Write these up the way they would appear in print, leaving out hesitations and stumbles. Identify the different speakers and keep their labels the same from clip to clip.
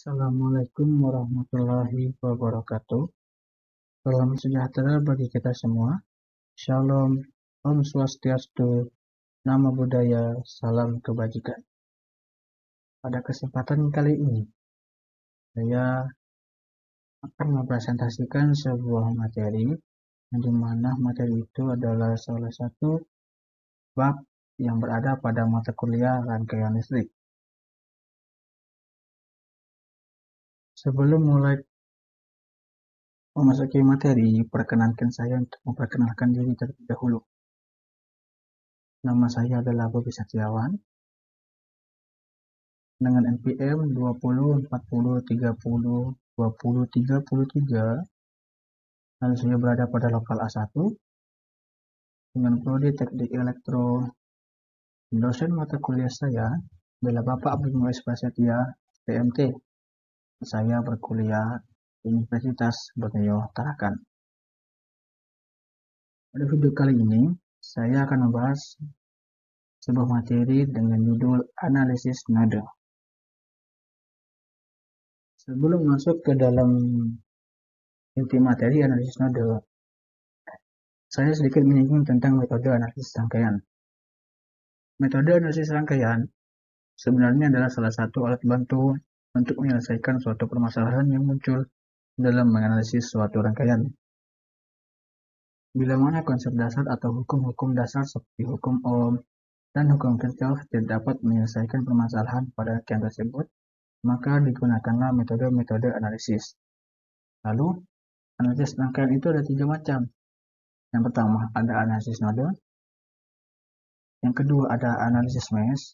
Speaker 1: Assalamualaikum warahmatullahi wabarakatuh. Salam sejahtera bagi kita semua. Shalom, Om Swastiastu, Namo Buddhaya, Salam Kebajikan. Pada kesempatan kali ini, saya akan mempresentasikan sebuah materi, di mana materi itu adalah salah satu bab yang berada pada mata kuliah rangkaian listrik. Sebelum mulai memasuki materi, perkenankan saya untuk memperkenalkan diri terlebih dahulu. Nama saya adalah Bobi Setiawan dengan NPM 2040302033. Lalu saya berada pada lokal A1 dengan prodi Teknik Elektro. Dosen mata kuliah saya adalah Bapak Bimo S. Prasetya, PMT. Saya berkuliah di Universitas Borneo Tarakan. Pada video kali ini, saya akan membahas sebuah materi dengan judul analisis node. Sebelum masuk ke dalam inti materi analisis node, saya sedikit menyinggung tentang metode analisis rangkaian. Metode analisis rangkaian sebenarnya adalah salah satu alat bantu untuk menyelesaikan suatu permasalahan yang muncul dalam menganalisis suatu rangkaian. Bila mana konsep dasar atau hukum-hukum dasar seperti hukum Ohm dan hukum Kirchhoff tidak dapat menyelesaikan permasalahan pada rangkaian tersebut, maka digunakanlah metode-metode analisis. Lalu, analisis rangkaian itu ada 3 macam. Yang pertama ada analisis node, yang kedua ada analisis mesh,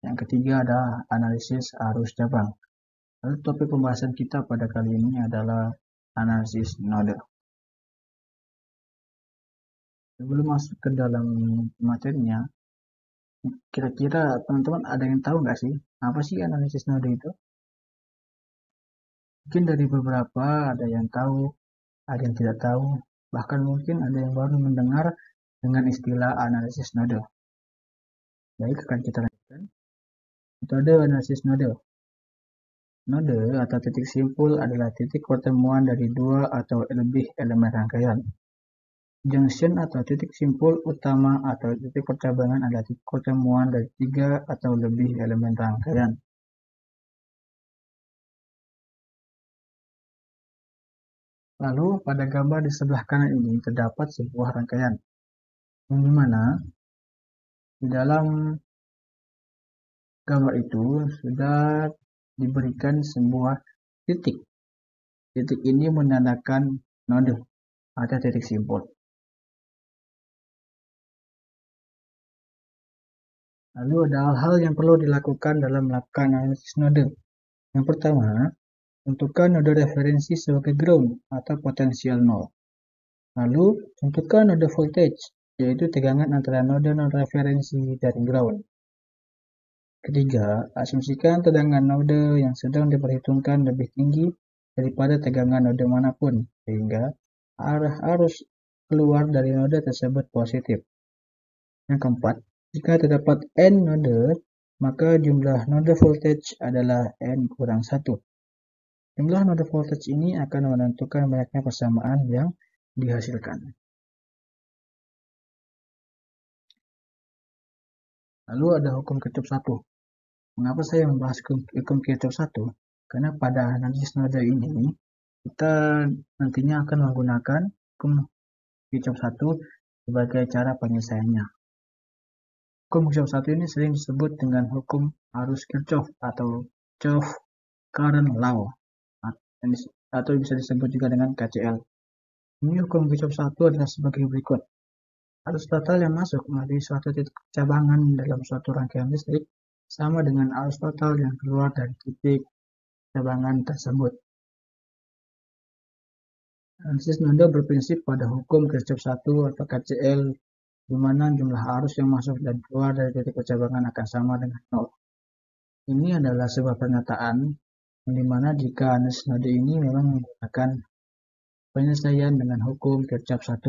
Speaker 1: yang ketiga ada analisis arus cabang. Lalu topik pembahasan kita pada kali ini adalah analisis node. Sebelum masuk ke dalam materinya, kira-kira teman-teman ada yang tahu nggak sih apa sih analisis node itu? Mungkin dari beberapa ada yang tahu, ada yang tidak tahu, bahkan mungkin ada yang baru mendengar dengan istilah analisis node. Baik, akan kita lanjutkan. Metode analisis node. Node atau titik simpul adalah titik pertemuan dari 2 atau lebih elemen rangkaian. Junction atau titik simpul utama atau titik percabangan adalah titik pertemuan dari 3 atau lebih elemen rangkaian. Lalu pada gambar di sebelah kanan ini terdapat sebuah rangkaian, yang dimana di dalam gambar itu sudah diberikan sebuah titik. Titik ini menandakan node atau titik simpul. Lalu ada hal-hal yang perlu dilakukan dalam melakukan analisis node. Yang pertama, tentukan node referensi sebagai ground atau potensial nol. Lalu, tentukan node voltage, yaitu tegangan antara node non-referensi dan ground. Ketiga, asumsikan tegangan node yang sedang diperhitungkan lebih tinggi daripada tegangan node manapun, sehingga arah arus keluar dari node tersebut positif. Yang keempat, jika terdapat N node, maka jumlah node voltage adalah N kurang 1. Jumlah node voltage ini akan menentukan banyaknya persamaan yang dihasilkan. Lalu ada hukum Kirchhoff 1. Mengapa saya membahas hukum Kirchhoff 1? Karena pada analisis node ini, kita nantinya akan menggunakan hukum Kirchhoff 1 sebagai cara penyelesaiannya. Hukum Kirchhoff 1 ini sering disebut dengan hukum arus Kirchhoff atau Kirchhoff Current Law, atau bisa disebut juga dengan KCL. Ini hukum Kirchhoff 1 adalah sebagai berikut. Arus total yang masuk melalui suatu titik cabangan dalam suatu rangkaian listrik sama dengan arus total yang keluar dari titik cabangan tersebut. Analisis node berprinsip pada hukum Kirchhoff 1 atau KCL, di mana jumlah arus yang masuk dan keluar dari titik percabangan akan sama dengan 0. Ini adalah sebuah pernyataan di mana jika analisis node ini memang menggunakan penyelesaian dengan hukum Kirchhoff 1,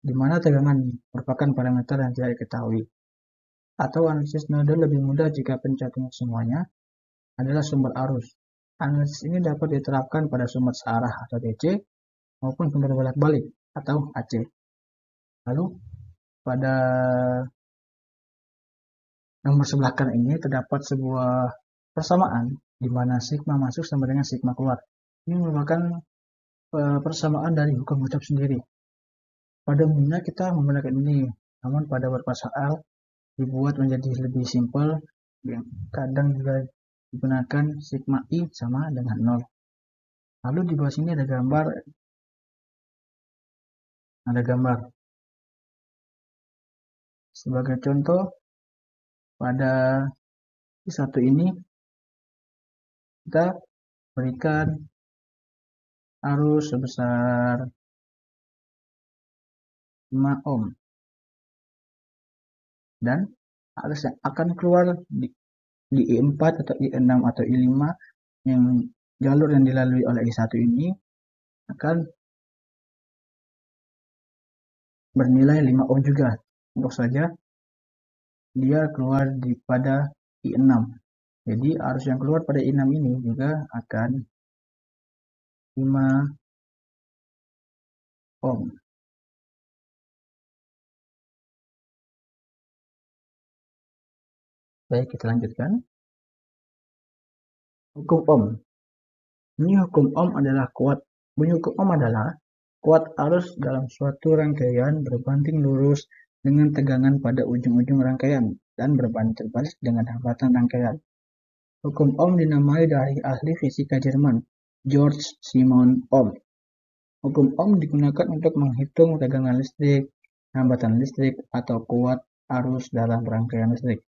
Speaker 1: di mana tegangan merupakan parameter yang tidak diketahui. Atau analisis node lebih mudah jika pencatutan semuanya adalah sumber arus. Analisis ini dapat diterapkan pada sumber searah atau DC maupun sumber bolak-balik atau AC. Lalu pada nomor sebelah kanan ini terdapat sebuah persamaan di mana sigma masuk sama dengan sigma keluar. Ini merupakan persamaan dari hukum Newton sendiri. Pada umumnya kita menggunakan ini, namun pada beberapa soal dibuat menjadi lebih simpel. Kadang juga digunakan sigma I sama dengan 0. Lalu di bawah sini ada gambar. Sebagai contoh, pada satu ini kita berikan arus sebesar 5 ohm dan arus yang akan keluar di I4 atau I6 atau I5 yang jalur yang dilalui oleh I1 ini akan bernilai 5 ohm juga. Untuk saja dia keluar pada I6. Jadi arus yang keluar pada I6 ini juga akan 5 ohm. Baik, kita lanjutkan. Hukum Ohm. Bunyi hukum Ohm adalah kuat arus dalam suatu rangkaian berbanding lurus dengan tegangan pada ujung-ujung rangkaian dan berbanding terbalik dengan hambatan rangkaian. Hukum Ohm dinamai dari ahli fisika Jerman, Georg Simon Ohm. Hukum Ohm digunakan untuk menghitung tegangan listrik, hambatan listrik, atau kuat arus dalam rangkaian listrik.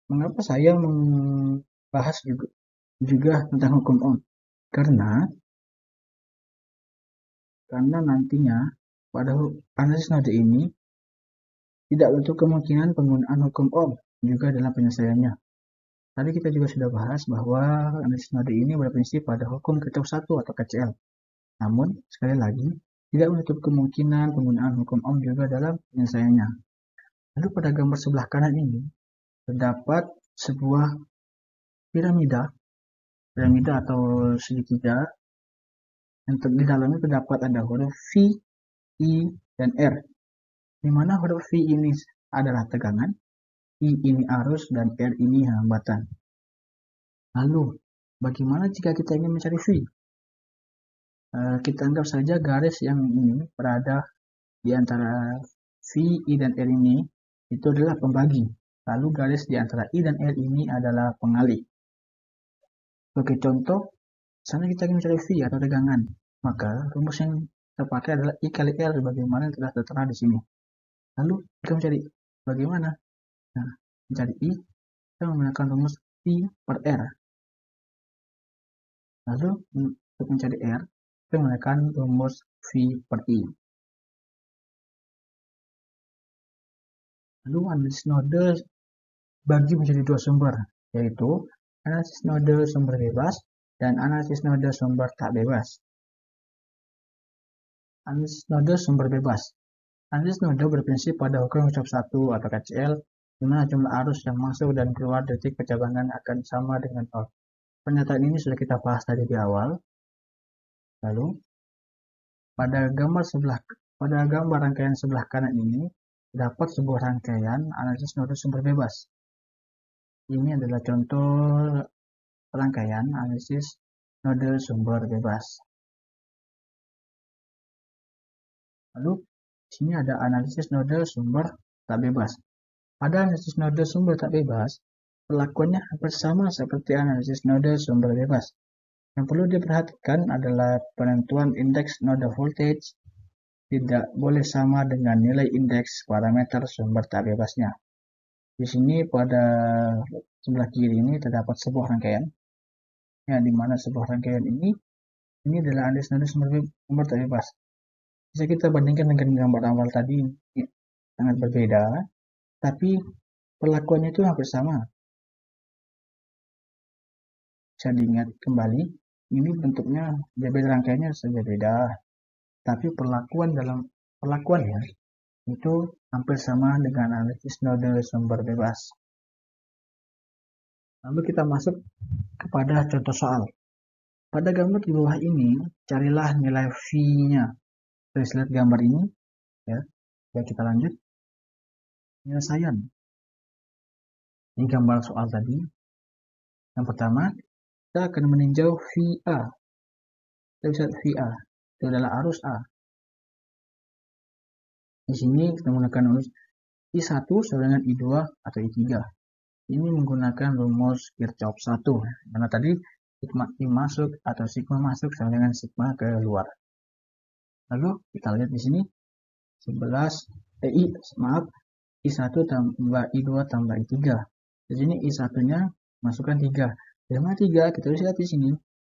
Speaker 1: Mengapa saya membahas juga tentang hukum Ohm? Karena nantinya pada analisis node ini tidak untuk kemungkinan penggunaan hukum Ohm juga dalam penyelesaiannya. Tadi kita juga sudah bahas bahwa analisis node ini berprinsip pada hukum Kirchhoff 1 atau KCL. Namun, sekali lagi, tidak menutup kemungkinan penggunaan hukum Ohm juga dalam penyelesaiannya. Lalu pada gambar sebelah kanan ini, terdapat sebuah piramida atau segitiga yang di dalamnya terdapat ada huruf V, I, dan R. Di mana huruf V ini adalah tegangan, I ini arus, dan R ini hambatan. Lalu, bagaimana jika kita ingin mencari V? Kita anggap saja garis yang ini berada di antara V, I, dan R ini itu adalah pembagi. Lalu garis di antara I dan R ini adalah pengalih. Sebagai contoh, sana kita ingin mencari V atau tegangan, maka rumus yang terpakai adalah I kali R sebagaimana yang telah tertera di sini. Lalu kita mencari bagaimana? Nah, mencari I, kita menggunakan rumus V per R. Lalu untuk mencari R, kita menggunakan rumus V per I. Lalu analisis node bagi menjadi dua sumber, yaitu analisis node sumber bebas dan analisis node sumber tak bebas. Analisis node sumber bebas. Analisis node berprinsip pada hukum Kirchhoff 1 atau KCL, di mana jumlah arus yang masuk dan keluar detik percabangan akan sama dengan 0. Pernyataan ini sudah kita bahas tadi di awal. Lalu, pada gambar rangkaian sebelah kanan ini, terdapat sebuah rangkaian analisis node sumber bebas. Ini adalah contoh rangkaian analisis node sumber bebas. Lalu, di sini ada analisis node sumber tak bebas. Pada analisis node sumber tak bebas, perlakuannya hampir sama seperti analisis node sumber bebas. Yang perlu diperhatikan adalah penentuan indeks node voltage tidak boleh sama dengan nilai indeks parameter sumber tak bebasnya. Di sini pada sebelah kiri ini terdapat sebuah rangkaian, ya, di mana sebuah rangkaian ini adalah analisis node sumber tak bebas. Bisa kita bandingkan dengan gambar awal tadi, sangat berbeda, tapi perlakuannya itu hampir sama. Bisa diingat kembali, ini bentuknya beda, rangkaiannya saja beda, tapi perlakuannya itu hampir sama dengan analisis node sumber bebas. Lalu kita masuk kepada contoh soal. Pada gambar di bawah ini, carilah nilai V-nya. Kita lihat gambar ini, ya. Ya, kita lanjut. Penyelesaian. Ini gambar soal tadi. Yang pertama, kita akan meninjau VA. Kita bisa lihat VA. Itu adalah arus A. Di sini kita menggunakan arus I1 sama dengan I2 atau I3. Ini menggunakan rumus Kirchhoff 1. Karena tadi sigma I masuk atau sigma masuk sama dengan sigma keluar. Lalu kita lihat di sini 11 I1 tambah I2 tambah I3. Di sini I1-nya masukkan 3. Dari mana 3? Kita bisa lihat di sini.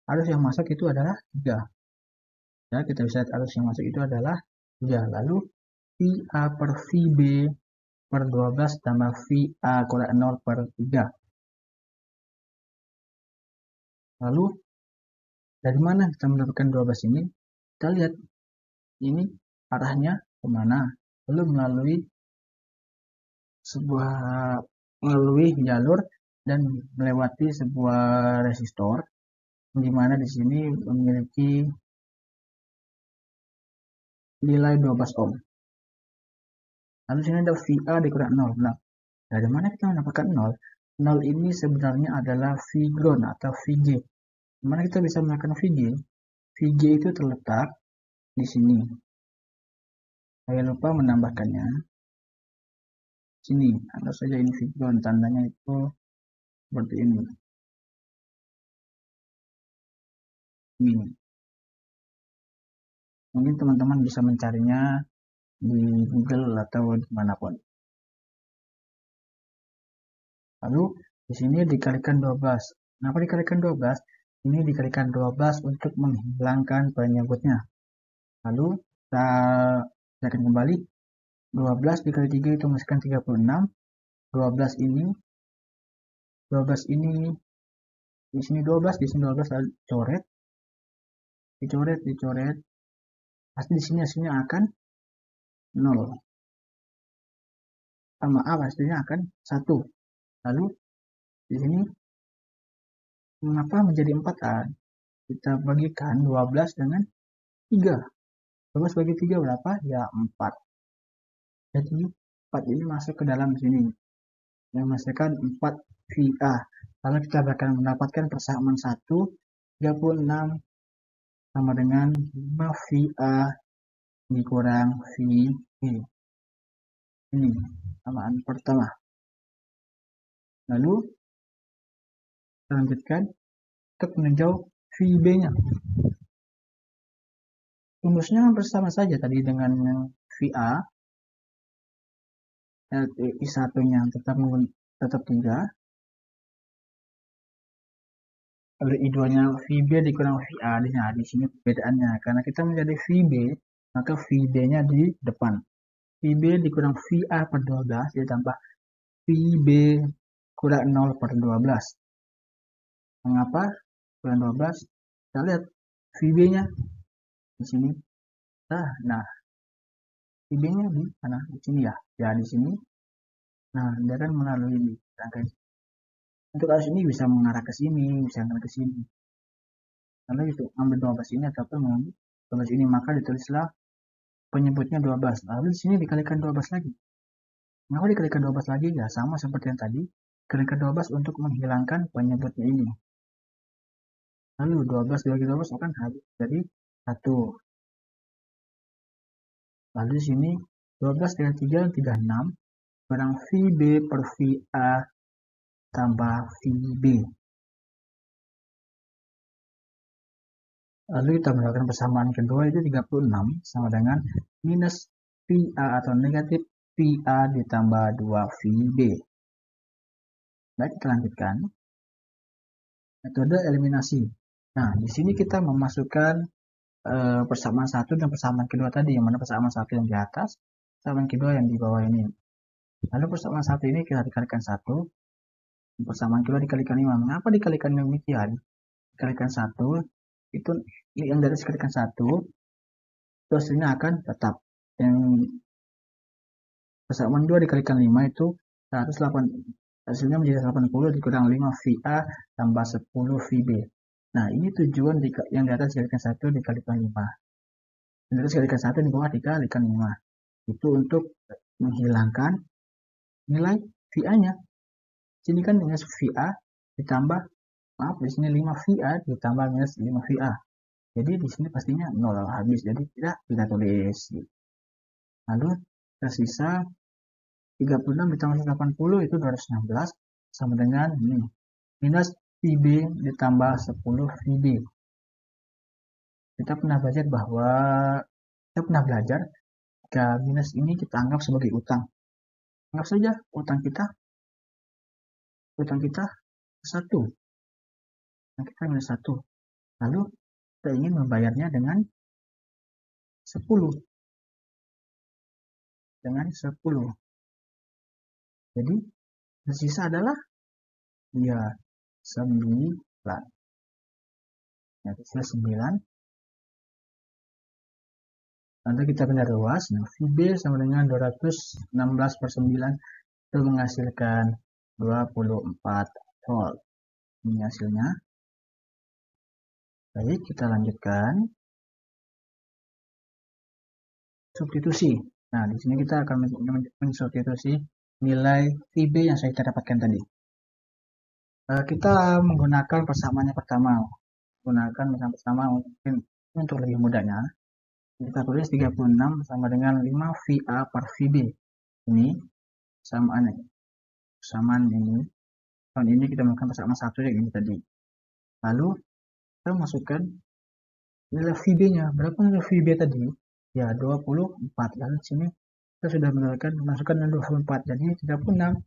Speaker 1: Arus yang masuk itu adalah 3. Ya, kita bisa lihat arus yang masuk itu adalah 3. Lalu VA per VB per 12 tambah VA kurang 0 per 3. Lalu dari mana kita mendapatkan 12 ini? Kita lihat ini arahnya kemana. Lalu melalui jalur dan melewati sebuah resistor, di mana di sini memiliki nilai 12 ohm. Lalu sini ada VA dikurang 0. Nah, dari mana kita mendapatkan 0? 0 ini sebenarnya adalah V ground atau VG. Di mana kita bisa mendapatkan VG? VG itu terletak di sini. Saya lupa menambahkannya. Sini, anggap saja ini V ground, tandanya itu seperti ini. Ini. Mungkin teman-teman bisa mencarinya di Google atau dimanapun. Lalu di sini dikalikan 12. Kenapa dikalikan 12? Ini dikalikan 12 untuk menghilangkan penyebutnya. Lalu kita akan kembali. 12 dikali 3 itu menghasilkan 36. 12 ini di sini 12, di sini 12 coret. Dicoret. Pasti di sini hasilnya akan 0. Maaf, hasilnya akan 1. Lalu di sini mengapa menjadi 4 kan? Kita bagikan 12 dengan 3. 12 bagi 3 berapa? Ya 4. Jadi 4 ini masuk ke dalam sini. Yang menghasilkan 4 VA. Lalu kita akan mendapatkan persamaan 1, 36 sama dengan 5 VA dikurang VB. Ini samaan pertama. Lalu kita lanjutkan untuk meninjau VB-nya. Rumusnya bersama saja tadi dengan VA. I1-nya tetap 3. Lalu I2-nya VB dikurang VA. Nah, di sini perbedaannya. Karena kita menjadi VB, maka VB-nya di depan. VB dikurang VA per 12 ditambah VB kurang 0 per 12. Mengapa kurang 12? Kita lihat VB-nya di sini. Nah, VB-nya di mana? Di sini ya. Ya, di sini. Nah, dia kan melalui ini. Untuk arus ini bisa mengarah ke sini, bisa mengarah ke sini. Lalu itu ambil 12 ini ataupun mengambil 12 ini, maka ditulislah penyebutnya 12. Lalu di sini dikalikan 12 lagi. Mengapa dikalikan 12 lagi? Ya sama seperti yang tadi. Dikalikan 12 untuk menghilangkan penyebutnya ini. Lalu 12 dibagi 12 akan habis jadi 1. Lalu di sini 12 dengan 3, 36. Barang VB per VA tambah VB. Lalu kita melakukan persamaan kedua itu 36 sama dengan minus VA atau negatif VA ditambah 2 VB. Baik, kita lanjutkan. Metode eliminasi. Nah, di sini kita memasukkan persamaan satu dan persamaan kedua tadi, yang mana persamaan satu yang di atas, persamaan kedua yang di bawah ini. Lalu persamaan satu ini kita dikalikan 1, persamaan kedua dikalikan 5. Mengapa dikalikan demikian? Dikalikan 1, itu yang dari dikalikan 1, itu hasilnya akan tetap. Yang persamaan 2 dikalikan 5 itu 108. Hasilnya menjadi 80 dikurang 5 VA tambah 10 VB. Nah, ini tujuan yang di atas dikalikan 1 dikalikan 5. Yang di atas dikalikan 1 di bawah dikalikan 5. Itu untuk menghilangkan nilai VA-nya. Sini kan minus VA ditambah, maaf, di sini 5 VA ditambah minus 5 VA. Jadi di sini pastinya 0 habis. Jadi kita tulis. Lalu tersisa 36 ditambah 180 itu 216 sama dengan ini. Minus VB ditambah 10 VB. Kita pernah belajar jika minus ini kita anggap sebagai utang. Anggap saja utang kita 1. Nah, kita minus 1. Lalu kita ingin membayarnya dengan 10. Jadi tersisa adalah 9. Nah, tersisa 9. Nanti kita pindah ruas. Nah, VB sama dengan 216 per 9 itu menghasilkan 24 volt. Ini hasilnya. Baik, kita lanjutkan. Substitusi. Nah, di sini kita akan mensubstitusi nilai VB yang kita dapatkan tadi. Kita menggunakan persamaannya pertama. Mungkin untuk lebih mudahnya. Kita tulis 36 sama dengan 5 VA per VB. Ini persamaan ini. Tahun ini kita melakukan persamaan 1 yang ini tadi. Lalu kita masukkan nilai VB-nya. Berapa nilai VB tadi? Ya, 24. Lalu di sini kita sudah masukkan 24. Jadi 36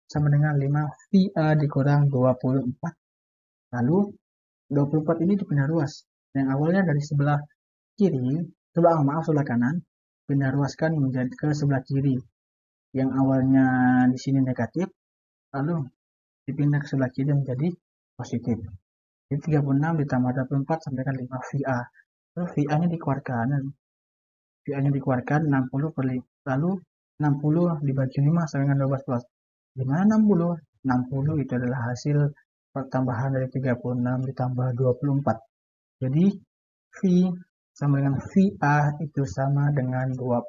Speaker 1: sama dengan 5 VA dikurang 24. Lalu 24 ini dipindah ruas. Yang awalnya dari sebelah kanan, pindah ruaskan menjadi ke sebelah kiri. Yang awalnya di sini negatif, lalu dipindah ke sebelah kiri menjadi positif. Jadi 36 ditambah 24 sampai dengan 5 VA. Lalu VA-nya dikeluarkan 60 per 5. Lalu 60 dibagi 5 sama dengan 12. Gimana 60? 60 itu adalah hasil pertambahan dari 36 ditambah 24. Jadi V sama dengan VA itu sama dengan 12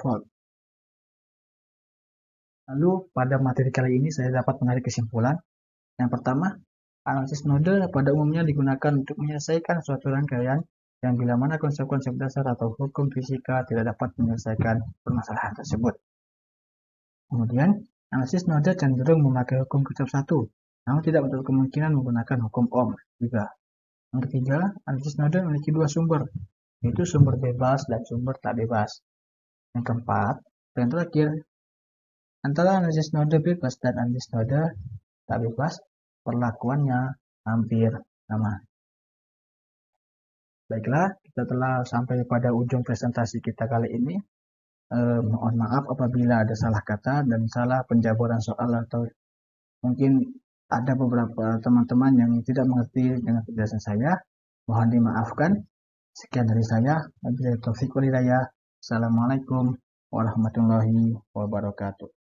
Speaker 1: volt. Lalu pada materi kali ini saya dapat menarik kesimpulan. Yang pertama, analisis node pada umumnya digunakan untuk menyelesaikan suatu rangkaian yang bila mana konsep-konsep dasar atau hukum fisika tidak dapat menyelesaikan permasalahan tersebut. Kemudian, analisis node cenderung memakai hukum Kirchhoff 1, namun tidak menutup kemungkinan menggunakan hukum Ohm juga. Yang ketiga, analisis node memiliki 2 sumber, yaitu sumber bebas dan sumber tak bebas. Yang keempat, dan terakhir, antara analisis node bebas dan analisis node tak bebas, perlakuannya hampir sama. Baiklah, kita telah sampai pada ujung presentasi kita kali ini. Mohon maaf apabila ada salah kata dan salah penjabaran soal atau mungkin ada beberapa teman-teman yang tidak mengerti dengan penjelasan saya. Mohon dimaafkan. Sekian dari saya. Wabillahi taufiq wal hidayah. Assalamualaikum warahmatullahi wabarakatuh.